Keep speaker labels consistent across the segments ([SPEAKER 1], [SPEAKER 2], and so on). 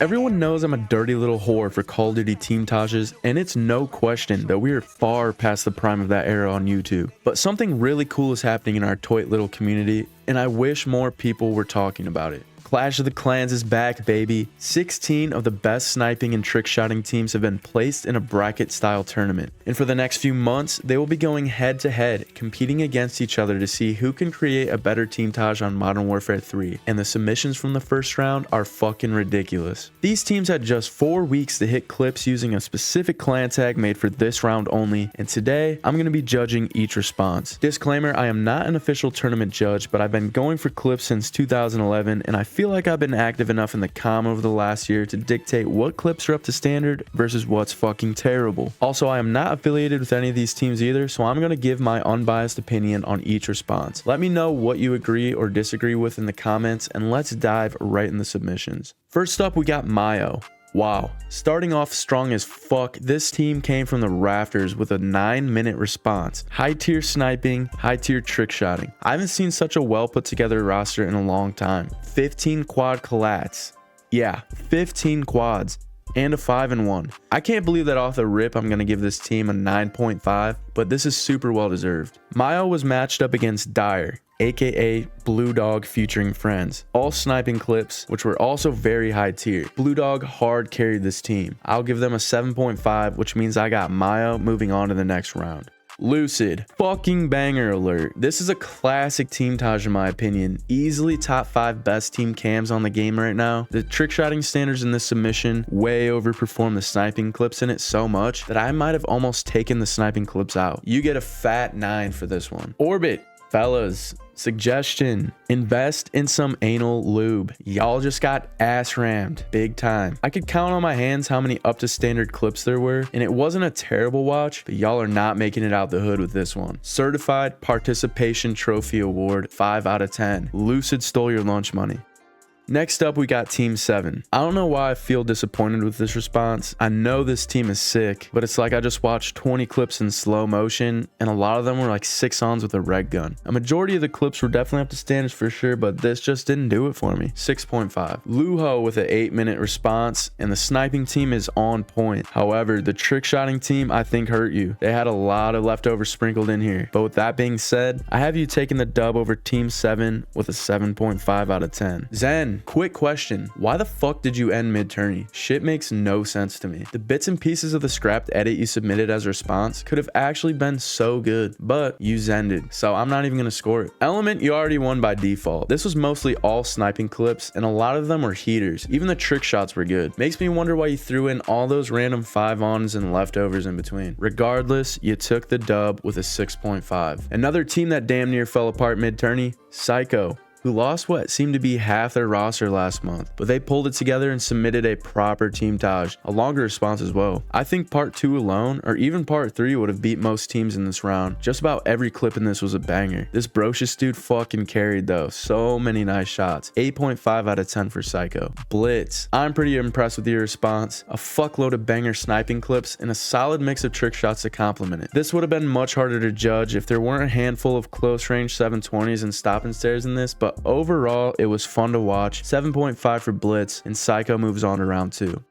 [SPEAKER 1] Everyone knows I'm a dirty little whore for Call of Duty team tages, and it's no question that we are far past the prime of that era on YouTube. But something really cool is happening in our toy little community, and I wish more people were talking about it. Clash of the Clans is back, baby. 16 of the best sniping and trick-shotting teams have been placed in a bracket-style tournament. And for the next few months, they will be going head-to-head, competing against each other to see who can create a better team taj on Modern Warfare 3. And the submissions from the first round are fucking ridiculous. These teams had just 4 weeks to hit clips using a specific clan tag made for this round only, and today, I'm going to be judging each response. Disclaimer, I am not an official tournament judge, but I've been going for clips since 2011, and I feel like I've been active enough in the comm over the last year to dictate what clips are up to standard versus what's fucking terrible. Also, I am not affiliated with any of these teams either, so I'm going to give my unbiased opinion on each response. Let me know what you agree or disagree with in the comments, and let's dive right in the submissions. First up, we got Mayo. Wow, starting off strong as fuck, this team came from the rafters with a 9-minute response. High tier sniping, high tier trick shotting. I haven't seen such a well put together roster in a long time. 15 quad collats. Yeah, 15 quads. And a 5-1. I can't believe that off the rip I'm going to give this team a 9.5, but this is super well deserved. Mayo was matched up against Dire, aka Blue Dog featuring friends. All sniping clips, which were also very high tier. Blue Dog hard carried this team. I'll give them a 7.5, which means I got Mayo moving on to the next round. Lucid, fucking banger alert. This is a classic team taj in my opinion. Easily top 5 best team cams on the game right now. The trick shotting standards in this submission way overperform the sniping clips in it so much that I might have almost taken the sniping clips out. You get a fat 9 for this one. Orbit. Fellas, suggestion, invest in some anal lube. Y'all just got ass rammed big time. I could count on my hands how many up to standard clips there were, and it wasn't a terrible watch, but y'all are not making it out the hood with this one. Certified Participation Trophy Award, 5 out of 10. Lucid stole your lunch money. Next up, we got Team 7. I don't know why I feel disappointed with this response. I know this team is sick, but it's like I just watched 20 clips in slow motion, and a lot of them were like 6-ons with a reg gun. A majority of the clips were definitely up to standards for sure, but this just didn't do it for me. 6.5. Lujo with an 8-minute response, and the sniping team is on point. However, the trick shotting team I think hurt you. They had a lot of leftovers sprinkled in here. But with that being said, I have you taking the dub over Team 7 with a 7.5 out of 10. Zen. Quick question, why the fuck did you end mid-tourney? Shit makes no sense to me. The bits and pieces of the scrapped edit you submitted as a response could have actually been so good, but you zended, so I'm not even gonna score it. Element, you already won by default. This was mostly all sniping clips, and a lot of them were heaters. Even the trick shots were good. Makes me wonder why you threw in all those random 5-ons and leftovers in between. Regardless, you took the dub with a 6.5. Another team that damn near fell apart mid-tourney, PsyQo, who lost what seemed to be half their roster last month, but they pulled it together and submitted a proper team taj, a longer response as well. I think part 2 alone, or even part 3 would have beat most teams in this round. Just about every clip in this was a banger. This Brocious dude fucking carried though, so many nice shots. 8.5 out of 10 for PsyQo. Blitz, I'm pretty impressed with your response. A fuckload of banger sniping clips and a solid mix of trick shots to complement it. This would have been much harder to judge if there weren't a handful of close range 720s and stop and stares in this, but overall, it was fun to watch. 7.5 for Blitz, and PsyQo moves on to round 2.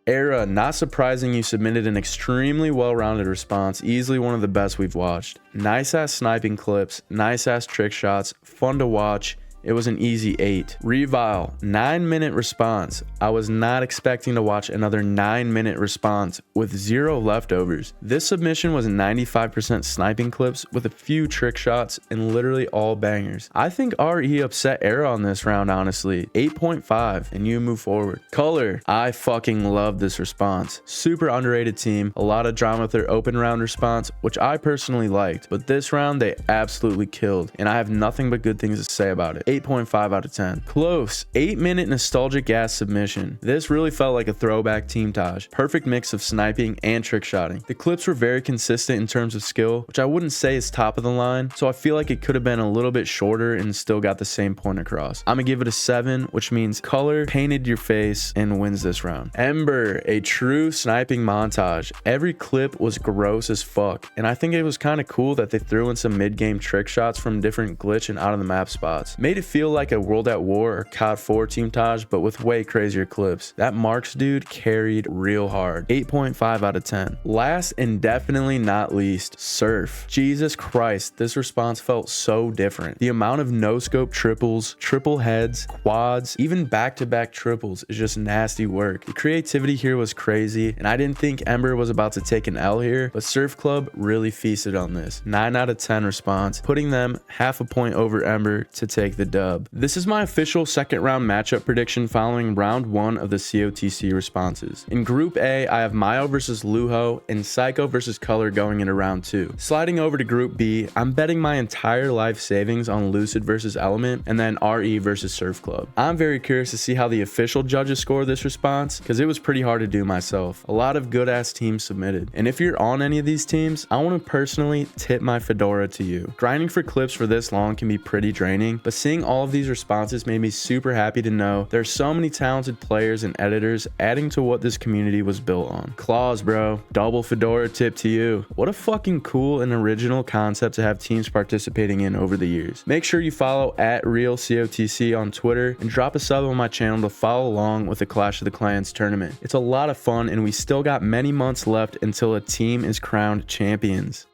[SPEAKER 1] eRa, not surprising, you submitted an extremely well-rounded response, easily one of the best we've watched. Nice ass sniping clips, nice ass trick shots, fun to watch. It was an easy 8. Revile, 9-minute response. I was not expecting to watch another 9-minute response with 0 leftovers. This submission was 95% sniping clips with a few trick shots and literally all bangers. I think RE upset eRa on this round, honestly. 8.5, and you move forward. Color, I fucking love this response. Super underrated team. A lot of drama with their open round response, which I personally liked, but this round they absolutely killed, and I have nothing but good things to say about it. 8.5 out of 10. Close. 8-minute nostalgic ass submission. This really felt like a throwback team taj. Perfect mix of sniping and trick shotting. The clips were very consistent in terms of skill, which I wouldn't say is top of the line, so I feel like it could have been a little bit shorter and still got the same point across. I'm gonna give it a 7, which means color painted your face and wins this round. Ember, a true sniping montage. Every clip was gross as fuck, and I think it was kind of cool that they threw in some mid-game trick shots from different glitch and out of the map spots. Made it to feel like a World at War or COD 4 team Taj, but with way crazier clips. That Marks dude carried real hard. 8.5 out of 10. Last and definitely not least, Surf. Jesus Christ, this response felt so different. The amount of no-scope triples, triple heads, quads, even back-to-back triples is just nasty work. The creativity here was crazy, and I didn't think Ember was about to take an L here, but Surf Club really feasted on this. 9 out of 10 response, putting them half a point over Ember to take the dub. This is my official second round matchup prediction following round 1 of the COTC responses. In Group A, I have Mayo versus Lujo and PsyQo versus Color going into round 2. Sliding over to Group B, I'm betting my entire life savings on Lucid versus Element and then RE versus Surf Club. I'm very curious to see how the official judges score this response because it was pretty hard to do myself. A lot of good ass teams submitted. And if you're on any of these teams, I want to personally tip my fedora to you. Grinding for clips for this long can be pretty draining, but seeing all of these responses made me super happy to know there's so many talented players and editors adding to what this community was built on. Claws, bro. Double fedora tip to you. What a fucking cool and original concept to have teams participating in over the years. Make sure you follow @RealCOTC on Twitter and drop a sub on my channel to follow along with the Clash of the Clans tournament. It's a lot of fun and we still got many months left until a team is crowned champions.